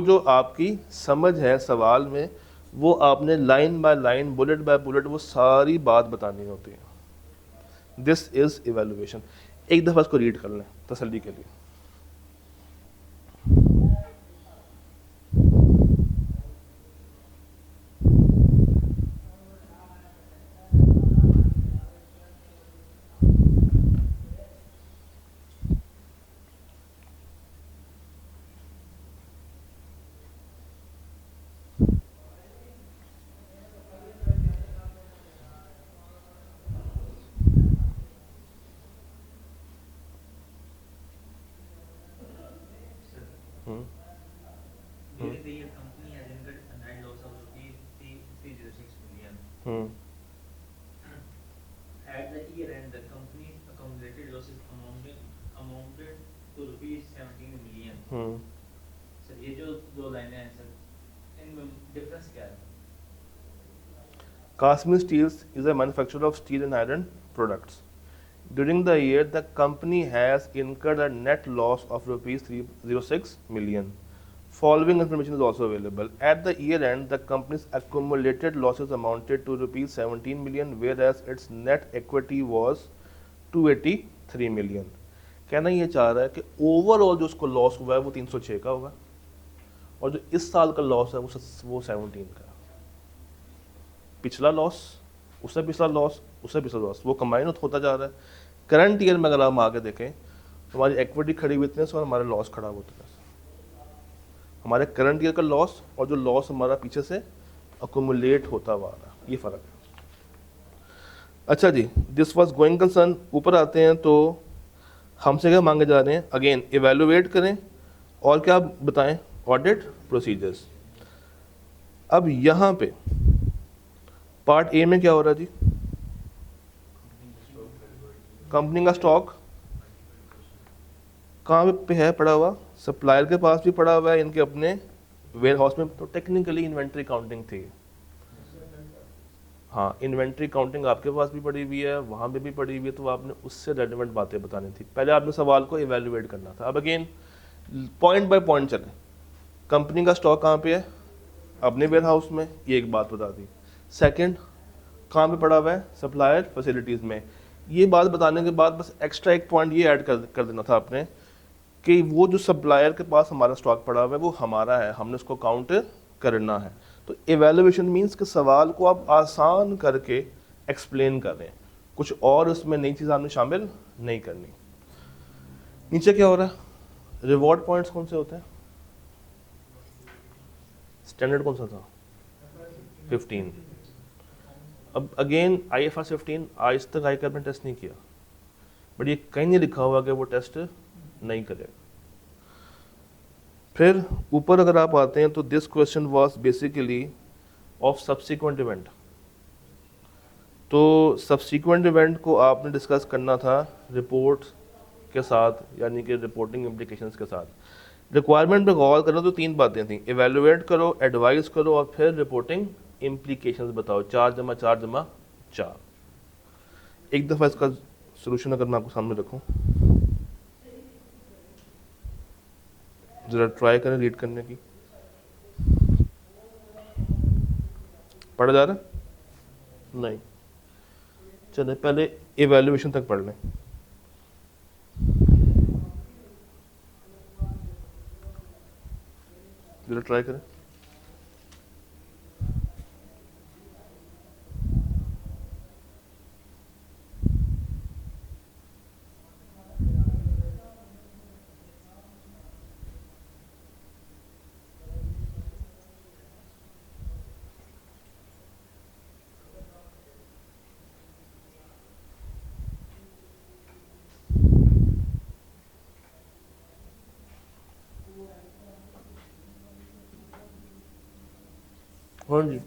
जो आपकी समझ है सवाल में वो आपने line by line, bullet by bullet वो सारी बात बतानी होती है। This is evaluation. एक दफा इसको रीड कर लें तसल्ली के लिए। Hmm At the year end, the company accumulated losses amounted to rupees 17 million. Hmm sir ये जो दो लाइनें हैं सर, इनमें डिफरेंस क्या है? Kasmi Steels is a manufacturer of steel and iron products. During the year, the company has incurred a net loss of rupees 306 million. Following information is also available. At the year end, the company's accumulated losses amounted to rupees 17 million, whereas its net equity was 283 million. कहना ये चाह रहा है कि overall जो उसको loss हुआ है वो 306 का होगा और जो इस साल का लॉस है वो 17 का है। पिछला लॉस, उससे पिछला लॉस, उससे पिछला लॉस, वो कंबाइन होता जा रहा है। करंट ईयर में अगर हम आगे देखें तो हमारी इक्विटी खड़ी हुई इतने से और हमारा लॉस खड़ा हुआ इतने से। हमारे करंट ईयर का लॉस और जो लॉस हमारा पीछे से अकोमुलेट होता हुआ आ रहा है, ये फ़र्क है। अच्छा जी, दिस वाज गोइंग कंसर्न। ऊपर आते हैं तो हमसे क्या मांगे जा रहे हैं? अगेन इवेलुएट करें और क्या बताएं? Audit procedures. अब यहाँ पे पार्ट ए में क्या हो रहा है जी? कंपनी का स्टॉक कहाँ पे है पड़ा हुआ? सप्लायर के पास भी पड़ा हुआ है, इनके अपने वेयर हाउस में। तो टेक्निकली इन्वेंट्री काउंटिंग थी। हाँ, इन्वेंट्री काउंटिंग आपके पास भी पड़ी हुई है, वहाँ पे भी पड़ी हुई है, तो आपने उससे रेलिवेंट बातें बतानी थी। पहले आपने सवाल को इवेल्युएट करना था। अब अगेन पॉइंट बाय पॉइंट चलें। कंपनी का स्टॉक कहाँ पे है? अपने वेयर हाउस में, ये एक बात बता दी। सेकंड, कहाँ पे पड़ा हुआ है? सप्लायर फैसिलिटीज़ में। ये बात बताने के बाद बस एक्स्ट्रा एक पॉइंट ये ऐड कर देना था आपने कि वो जो सप्लायर के पास हमारा स्टॉक पड़ा हुआ है वो हमारा है, हमने उसको काउंट करना है। तो एवेल्युएशन मीन्स कि सवाल को आप आसान करके एक्सप्लेन कर रहे हैं, कुछ और उसमें नई चीज़ आपने शामिल नहीं करनी। नीचे क्या हो रहा है? रिवॉर्ड पॉइंट्स कौन से होते हैं? स्टैंडर्ड कौन सा था? 15। अब अगेन IFRS 15 आज तक आईकैप ने टेस्ट नहीं किया, बट ये कहीं नहीं लिखा हुआ कि वो टेस्ट नहीं करेगा। फिर ऊपर अगर आप आते हैं तो this question was basically of subsequent event. तो सब्सिक्वेंट इवेंट को आपने डिस्कस करना था रिपोर्ट के साथ, यानी कि रिपोर्टिंग इम्प्लीकेशंस के साथ। रिक्वायरमेंट पे गौर करना तो 3 बातें थी, इवेलुएट करो, एडवाइस करो और फिर रिपोर्टिंग इम्प्लीकेशंस बताओ। 4 जमा 4 जमा 4। एक दफ़ा इसका सोल्यूशन अगर मैं आपको सामने रखूं, ज़रा ट्राई करें रीड करने की। पढ़ा जा रहा? नहीं, चले पहले इवैल्यूएशन तक पढ़ लें। ज़रा ट्राई करें। हाँ जी।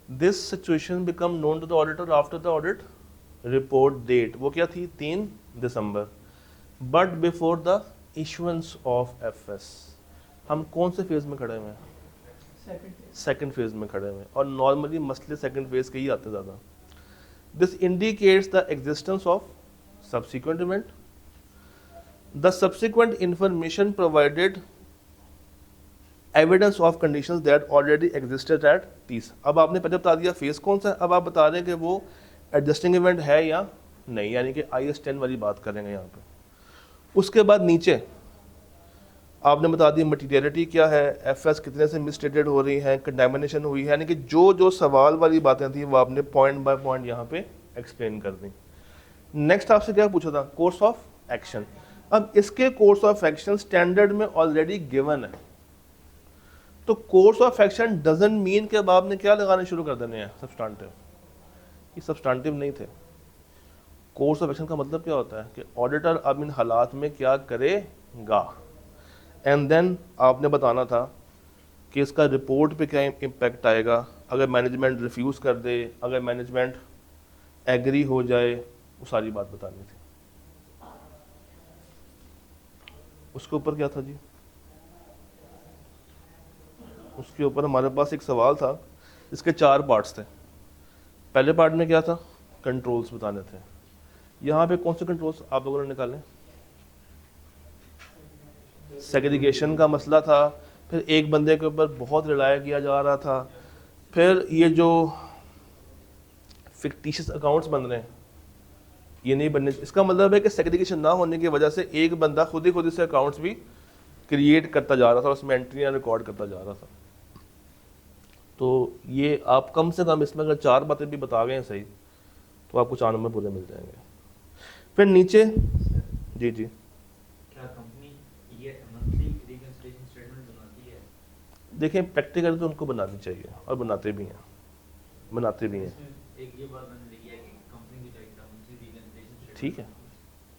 This situation become known to the auditor after the audit report date. वो क्या थी? 3 दिसंबर। But before the issuance of FS। हम कौन से फेज में खड़े हुए हैं? सेकंड फेज में खड़े हुए हैं, और नॉर्मली मसले सेकंड फेज के ही आते ज़्यादा। This indicates the existence of subsequent event. The subsequent information provided evidence of conditions that already existed at 30। अब आपने पहले बता दिया फेज कौन सा है, अब आप बता रहे हैं कि वो एडजस्टिंग इवेंट है या नहीं, यानी कि IAS 10 वाली बात करेंगे यहाँ पे। उसके बाद नीचे आपने बता दी मटीरियलिटी क्या है, FS कितने से मिसस्टेटेड हो रही हैं, कंटामिनेशन हुई है, यानी कि जो जो सवाल वाली बातें थी वो आपने पॉइंट बाय पॉइंट यहाँ पे एक्सप्लेन कर दी। नेक्स्ट आपसे क्या पूछा था? Course of action. अब इसके कोर्स ऑफ एक्शन स्टैंडर्ड में ऑलरेडी गिवन है, तो course of action doesn't mean कि अब आपने क्या लगाने शुरू कर देने हैं? सब्सटेंटिव। ये सब्सटेंटिव नहीं थे। कोर्स ऑफ एक्शन का मतलब क्या होता है कि ऑडिटर अब इन हालात में क्या करेगा, एंड देन आपने बताना था कि इसका रिपोर्ट पे क्या इम्पैक्ट आएगा, अगर मैनेजमेंट रिफ्यूज़ कर दे, अगर मैनेजमेंट एग्री हो जाए, वो सारी बात बतानी थी। उसके ऊपर क्या था जी? उसके ऊपर हमारे पास एक सवाल था, इसके 4 पार्ट्स थे। पहले पार्ट में क्या था? कंट्रोल्स बताने थे। यहाँ पे कौन से कंट्रोल्स आप लोगों ने निकाले? सेग्रीगेशन का मसला था, फिर एक बंदे के ऊपर बहुत रिलाय किया जा रहा था, फिर ये जो फिक्टिशियस अकाउंट्स बन रहे हैं ये नहीं बनने। इसका मतलब है कि सेग्रीगेशन ना होने की वजह से एक बंदा खुद ही से अकाउंट्स भी क्रिएट करता जा रहा था, उसमें एंट्रियाँ रिकॉर्ड करता जा रहा था। तो ये आप कम से कम इसमें अगर 4 बातें भी बता गए हैं सही, तो आपको 4 नंबर पूरे मिल जाएंगे। फिर नीचे जी जी क्या कंपनी ये मंथली रिकंसिलिएशन स्टेटमेंट बनाती है? देखें, प्रैक्टिकल तो उनको बनानी चाहिए और बनाते भी हैं। इसमें एक ये बात मैंने लिखी है कि कंपनी की चाहिए मंथली रिकंसिलिएशन स्टेटमेंट ठीक है,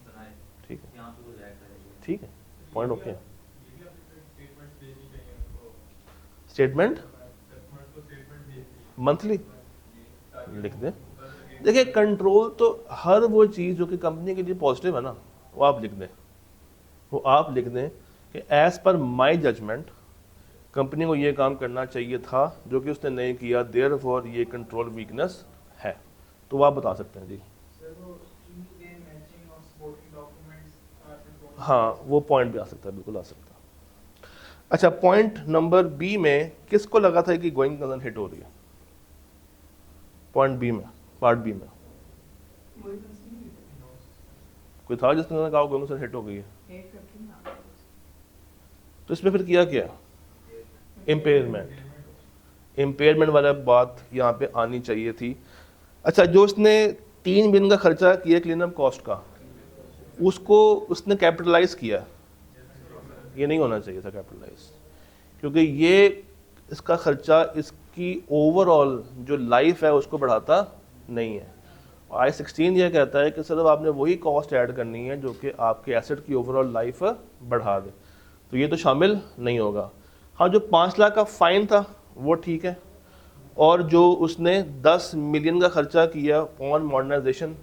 बनाए, ठीक है, यहाँ पे वो लैग करेगी। ठीक है, पॉइंट ओके है। स्टेटमेंट मंथली लिख दें। देखिए, कंट्रोल तो हर वो चीज़ जो कि कंपनी के लिए पॉजिटिव है ना, वो आप लिख दें। वो आप लिख दें कि एज पर माई जजमेंट कंपनी को ये काम करना चाहिए था जो कि उसने नहीं किया, देयरफॉर ये कंट्रोल वीकनेस है। तो वो आप बता सकते हैं जी। हाँ, वो पॉइंट भी आ सकता है, बिल्कुल आ सकता है। अच्छा, पॉइंट नंबर बी में किसको लगा था कि गोइंग कंसर्न हिट हो रही है? पॉइंट बी में, पार्ट बी में कोई था जिसने कहा गोइंग कंसर्न हिट हो गई है? तो इसमें फिर किया क्या? इम्पेयरमेंट वाला बात यहाँ पे आनी चाहिए थी। अच्छा, जो उसने 3 बिलियन का खर्चा किया क्लीनअप कॉस्ट का, उसको उसने कैपिटलाइज किया। ये नहीं होना चाहिए था कैपिटलाइज, क्योंकि ये इसका खर्चा इसकी ओवरऑल जो लाइफ है उसको बढ़ाता नहीं है। I-16 ये कहता है कि सिर्फ आपने वही कॉस्ट ऐड करनी है जो कि आपके एसेट की ओवरऑल लाइफ बढ़ा दे, तो ये तो शामिल नहीं होगा। हाँ, जो 5 लाख का फाइन था वो ठीक है, और जो उसने 10 मिलियन का खर्चा किया ऑन मॉडर्नाइजेशन,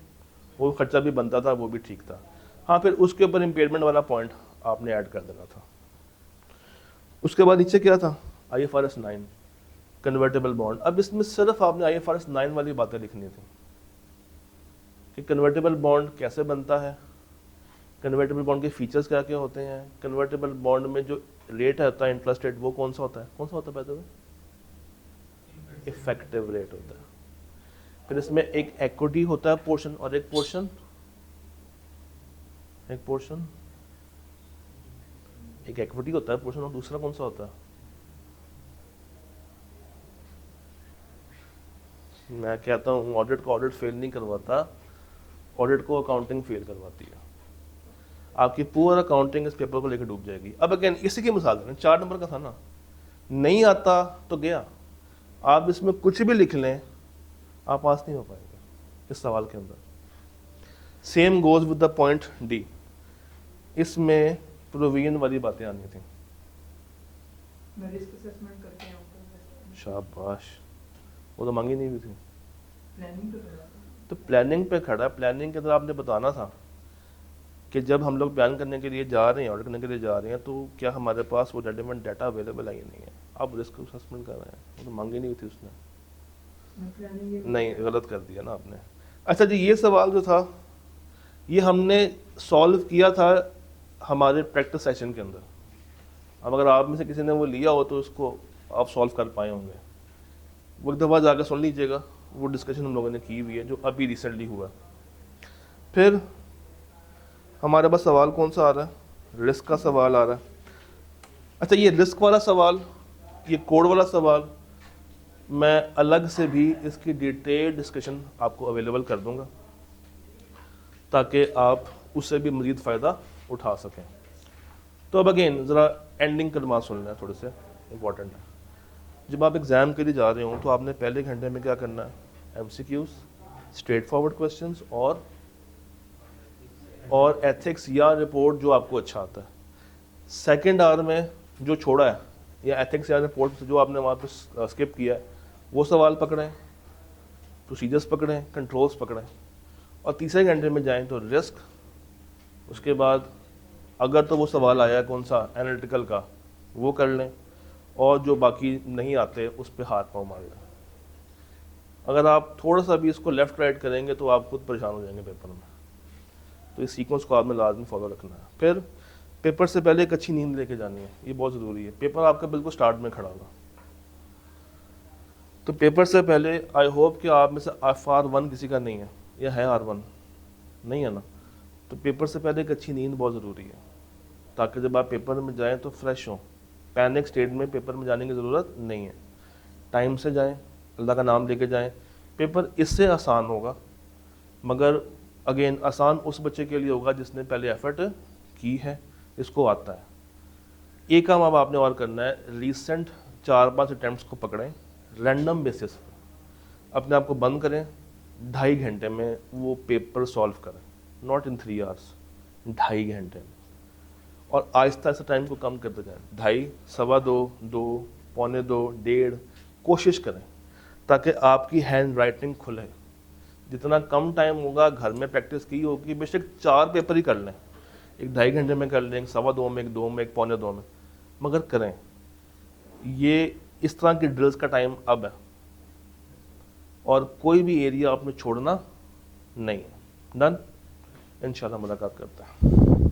वो खर्चा भी बनता था, वो भी ठीक था। हाँ, फिर उसके ऊपर इम्पेयरमेंट वाला पॉइंट आपने ऐड कर देना था। उसके बाद नीचे क्या था? IFRS 9 convertible bond. अब इसमें सिर्फ आपने IFRS 9 वाली बातें लिखनी थी कि कन्वर्टेबल बॉन्ड कैसे बनता है, कन्वर्टेबल बॉन्ड के फीचर्स क्या क्या होते हैं, कन्वर्टेबल बॉन्ड में जो रेट होता है इंटरेस्ट रेट वो कौन सा होता है पहले? इफेक्टिव रेट होता है। फिर इसमें एक इक्विटी होता है पोर्शन, और एक पोर्शन एक इक्विटी होता है पोर्शन, और दूसरा कौन सा होता है? मैं कहता हूँ ऑडिट को ऑडिट फेल नहीं करवाता, ऑडिट को अकाउंटिंग फेल करवाती है। आपकी पूरा अकाउंटिंग इस पेपर को लेकर डूब जाएगी। अब अगेन इसी की मिसाल दें, 4 नंबर का था ना, नहीं आता तो गया। आप इसमें कुछ भी लिख लें, आप पास नहीं हो पाएंगे इस सवाल के अंदर। Same goes with the point D, इसमें प्रोविजन वाली बातें आनी थी। रिस्क असेसमेंट करते हैं ऊपर। शाबाश, वो तो मांगी नहीं हुई थी। प्लानिंग तो करा था। तो प्लानिंग पे खड़ा, प्लानिंग के अंदर आपने बताना था कि जब हम लोग प्लान करने के लिए जा रहे हैं, ऑडिट करने के लिए जा रहे हैं, तो क्या हमारे पास वो रेलेवेंट डाटा अवेलेबल है या नहीं है। आप रिस्क असेसमेंट कर रहे हैं, वो तो मांगी नहीं हुई थी उसने। नहीं, गलत कर दिया ना आपने। अच्छा जी, ये सवाल जो था ये हमने सॉल्व किया था हमारे प्रैक्टिस सेशन के अंदर। अब अगर आप में से किसी ने वो लिया हो तो उसको आप सॉल्व कर पाए होंगे, वो एक दफ़ा जाकर सुन लीजिएगा। वो डिस्कशन हम लोगों ने की हुई है जो अभी रिसेंटली हुआ। फिर हमारे पास सवाल कौन सा आ रहा है? रिस्क का सवाल आ रहा है। अच्छा, ये रिस्क वाला सवाल, ये कोड वाला सवाल, मैं अलग से भी इसकी डिटेल डिस्कशन आपको अवेलेबल कर दूंगा ताकि आप उससे भी मज़ीद फ़ायदा उठा सकें। तो अब अगेन ज़रा एंडिंग कलमात सुन लें, थोड़े से इंपॉर्टेंट है। जब आप एग्ज़ाम के लिए जा रहे हो तो आपने पहले घंटे में क्या करना है? MCQs, स्ट्रेट फॉरवर्ड क्वेश्चंस और एथिक्स या रिपोर्ट जो आपको अच्छा आता है। सेकेंड आवर में जो छोड़ा है या एथिक्स या रिपोर्ट जो आपने वहाँ पे स्किप किया है, वो सवाल पकड़ें, प्रोसीजर्स पकड़ें, कंट्रोल्स पकड़ें, और तीसरे घंटे में जाएं तो रिस्क, उसके बाद अगर तो वो सवाल आया कौन सा एनालिटिकल का वो कर लें, और जो बाकी नहीं आते उस पर हाथ पाँव मार लें। अगर आप थोड़ा सा भी इसको लेफ़्ट राइट करेंगे तो आप खुद परेशान हो जाएंगे पेपर में। तो इस सीक्वेंस को आपने लाजमी फॉलो रखना है। फिर पेपर से पहले एक अच्छी नींद लेके जानी है, ये बहुत ज़रूरी है। पेपर आपका बिल्कुल स्टार्ट में खड़ा होगा, तो पेपर से पहले आई होप कि आप में से FR1 किसी का नहीं है या है R1 नहीं है ना, तो पेपर से पहले एक अच्छी नींद बहुत ज़रूरी है, ताकि जब आप पेपर में जाएं तो फ्रेश हों। पैनिक स्टेट में पेपर में जाने की ज़रूरत नहीं है। टाइम से जाएं, अल्लाह का नाम लेके जाएं। पेपर इससे आसान होगा, मगर अगेन आसान उस बच्चे के लिए होगा जिसने पहले एफर्ट की है, इसको आता है। एक काम अब आपने और करना है, रीसेंट 4-5 अटैम्प्ट्स को पकड़ें, रैंडम बेसिस पर अपने आप को बंद करें, 2.5 घंटे में वो पेपर सॉल्व करें, नॉट इन 3 आवर्स, 2.5 घंटे में। और आहिस्ता आहिस्ता टाइम को कम करते जाएं, 2.5, 2.25, 2, 2:45, 1:30, कोशिश करें ताकि आपकी हैंड राइटिंग खुले। जितना कम टाइम होगा, घर में प्रैक्टिस की होगी, बेशक 4 पेपर ही कर लें, एक 2.5 घंटे में कर लें, एक 2:15 में, एक 2 में, एक 2:45 में, मगर करें। ये इस तरह की ड्रिल्स का टाइम अब है, और कोई भी एरिया आपने छोड़ना नहीं है। डन, इंशाल्लाह मुलाकात करते हैं।